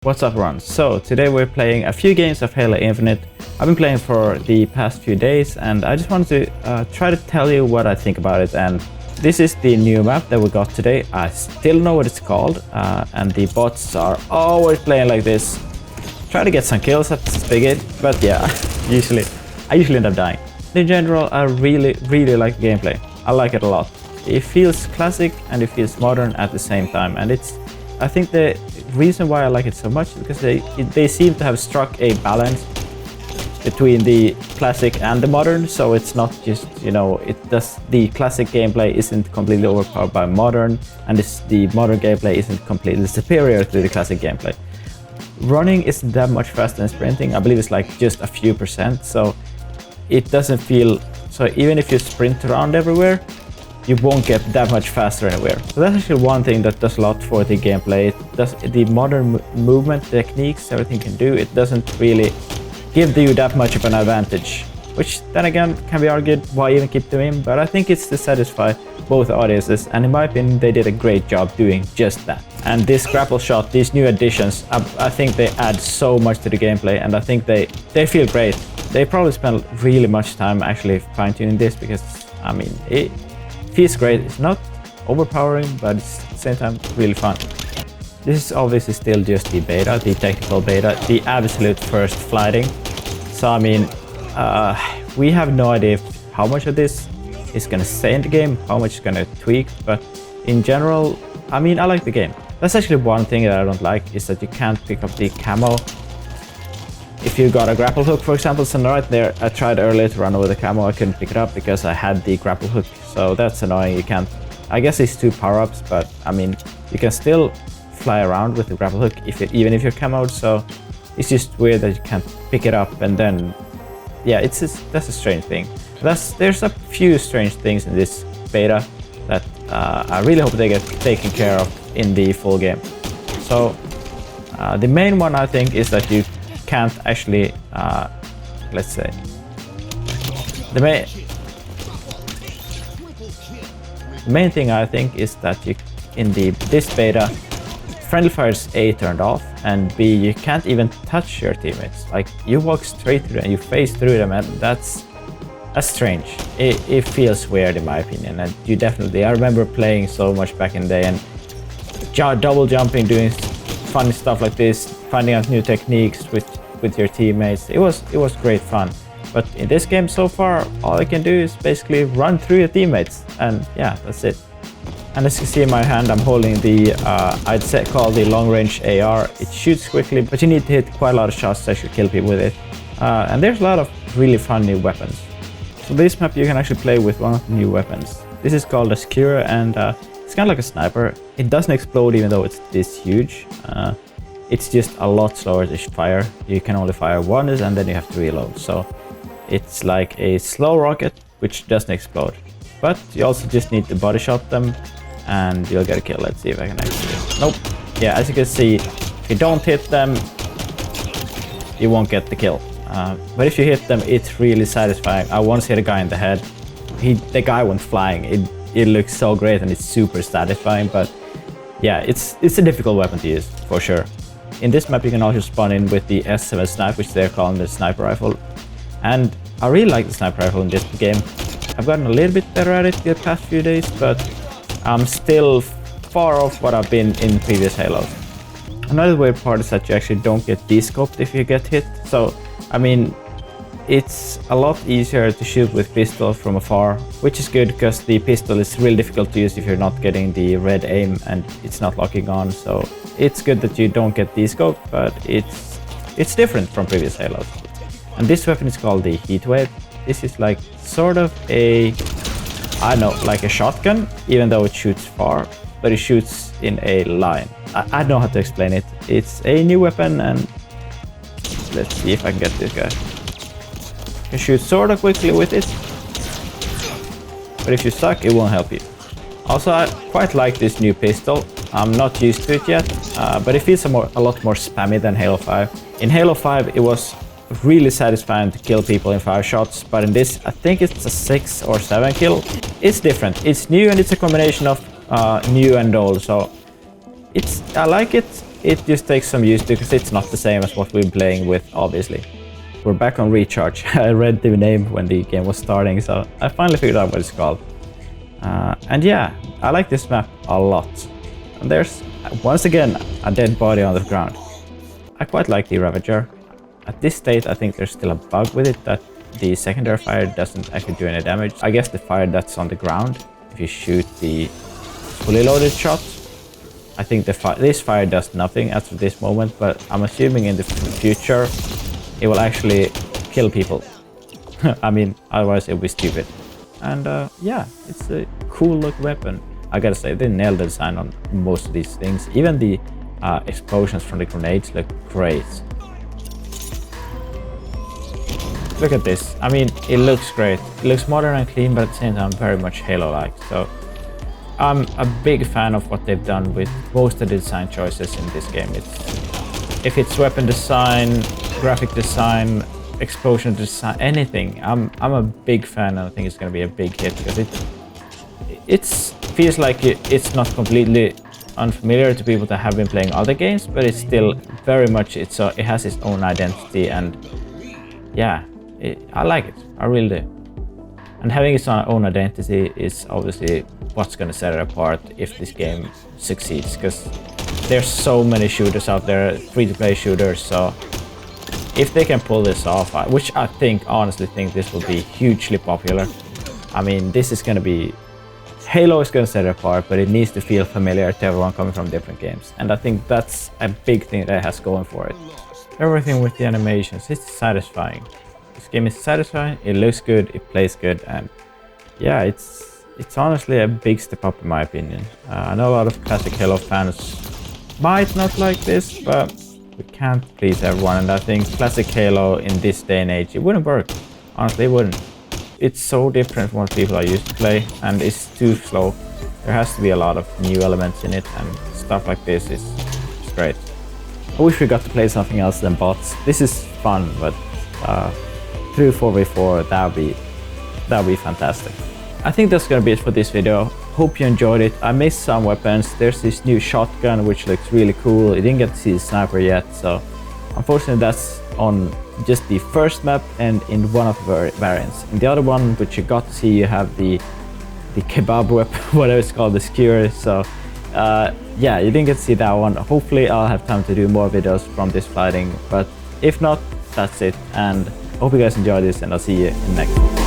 What's up, everyone? So today we're playing a few games of Halo Infinite. I've been playing for the past few days and I just wanted to try to tell you what I think about it. And this is the new map that we got today. I still know what it's called and the bots are always playing like this. Try to get some kills at Spigot, but yeah, I usually end up dying. In general, I really like the gameplay. I like it a lot. It feels classic and it feels modern at the same time, and I think the reason why I like it so much is because they seem to have struck a balance between the classic and the modern. So it's not just, the classic gameplay isn't completely overpowered by modern, and the modern gameplay isn't completely superior to the classic gameplay. Running isn't that much faster than sprinting. I believe it's like just a few percent, so it doesn't feel so. Even if you sprint around everywhere, you won't get that much faster anywhere. So that's actually one thing that does a lot for the gameplay. It does the modern movement techniques, everything can do. It doesn't really give you that much of an advantage, which then again can be argued why even keep them in, but I think it's to satisfy both audiences, and in my opinion they did a great job doing just that. And this grapple shot, these new additions, I think they add so much to the gameplay, and I think they feel great. They probably spent really much time actually fine-tuning this, because I mean it feels great. It's not overpowering, but it's at the same time really fun. This is obviously still just the beta, the technical beta, the absolute first flighting. So I mean, we have no idea how much of this is gonna stay in the game, how much is gonna tweak, but in general, I mean, I like the game. That's actually one thing that I don't like, is that you can't pick up the camo. If you got a grapple hook, for example, so right there, I tried earlier to run over the camo, I couldn't pick it up because I had the grapple hook, so that's annoying. You can't, I guess it's 2 power-ups, but I mean, you can still fly around with the grapple hook even if you're camoed, so it's just weird that you can't pick it up, and then, yeah, that's a strange thing. There's a few strange things in this beta that I really hope they get taken care of in the full game. So the main one, I think, is that you can't actually, let's say, the main thing I think is that you, in this beta, friendly fire is A, turned off, and B, you can't even touch your teammates. Like, you walk straight through them, you face through them, and that's strange. It feels weird in my opinion, and you definitely, I remember playing so much back in the day and double jumping, doing funny stuff like this, finding out new techniques with your teammates. It was great fun. But in this game so far, all I can do is basically run through your teammates, and yeah, that's it. And as you see in my hand, I'm holding the, I'd say called the long-range AR. It shoots quickly, but you need to hit quite a lot of shots to actually kill people with it. And there's a lot of really fun new weapons. So this map you can actually play with one of the new weapons. This is called a Skewer, and it's kind of like a sniper. It doesn't explode even though it's this huge. It's just a lot slower to fire. You can only fire once and then you have to reload. So it's like a slow rocket which doesn't explode. But you also just need to body shot them and you'll get a kill. Let's see if I can actually... Nope. Yeah, as you can see, if you don't hit them, you won't get the kill. But if you hit them, it's really satisfying. I once hit a guy in the head. The guy went flying. It looks so great and it's super satisfying, but yeah, it's a difficult weapon to use, for sure. In this map, you can also spawn in with the S7 snipe, which they're calling the sniper rifle. And I really like the sniper rifle in this game. I've gotten a little bit better at it the past few days, but I'm still far off what I've been in previous Halos. Another weird part is that you actually don't get descoped if you get hit. So, I mean, it's a lot easier to shoot with pistol from afar, which is good because the pistol is really difficult to use if you're not getting the red aim and it's not locking on. So it's good that you don't get descoped, but it's different from previous Halos. And this weapon is called the Heatwave. This is like sort of a, I don't know, like a shotgun, even though it shoots far, but it shoots in a line. I don't know how to explain it. It's a new weapon, and let's see if I can get this guy. You can shoot sort of quickly with it, but if you suck, it won't help you. Also, I quite like this new pistol. I'm not used to it yet, but it feels a lot more spammy than Halo 5. In Halo 5, it was really satisfying to kill people in 5 shots, but in this, I think it's a 6 or 7 kill. It's different. It's new, and it's a combination of new and old, so I like it. it just takes some use because it's not the same as what we've been playing with, obviously. We're back on Recharge. I read the name when the game was starting, so I finally figured out what it's called. And yeah, I like this map a lot. And there's, once again, a dead body on the ground. I quite like the Ravager. At this state, I think there's still a bug with it that the secondary fire doesn't actually do any damage. I guess the fire that's on the ground, if you shoot the fully loaded shot, I think this fire does nothing at this moment, but I'm assuming in the future it will actually kill people. I mean, otherwise it would be stupid. And yeah, it's a cool look weapon. I gotta say, they nailed the design on most of these things. Even the explosions from the grenades look great. Look at this. I mean, it looks great. It looks modern and clean, but at the same time very much Halo-like. So I'm a big fan of what they've done with most of the design choices in this game. If it's weapon design, graphic design, explosion design, anything, I'm a big fan, and I think it's going to be a big hit because it feels like it's not completely unfamiliar to people that have been playing other games, but it's still very much it has its own identity, and yeah, I like it. I really do. And having its own identity is obviously what's going to set it apart if this game succeeds, because there's so many shooters out there, free-to-play shooters, so if they can pull this off, which I honestly think this will be hugely popular. I mean, this is going to be, Halo is going to set it apart, but it needs to feel familiar to everyone coming from different games, and I think that's a big thing that it has going for it. Everything with the animations, it's satisfying. This game is satisfying, it looks good, it plays good, and yeah, it's honestly a big step up in my opinion. I know a lot of classic Halo fans might not like this, but we can't please everyone, and I think classic Halo in this day and age, it wouldn't work. Honestly, it wouldn't. It's so different from what people are used to play, and it's too slow. There has to be a lot of new elements in it, and stuff like this is great. I wish we got to play something else than bots. This is fun, but through 4v4, that'd be fantastic. I think that's gonna be it for this video. Hope you enjoyed it. I missed some weapons. There's this new shotgun which looks really cool. I didn't get to see the sniper yet, so unfortunately that's on just the first map and in one of the variants. In the other one, which you got to see, you have the kebab weapon, whatever it's called, the skewer. So yeah, you didn't get to see that one. Hopefully I'll have time to do more videos from this fighting, but if not, that's it. And hope you guys enjoyed this, and I'll see you in the next one.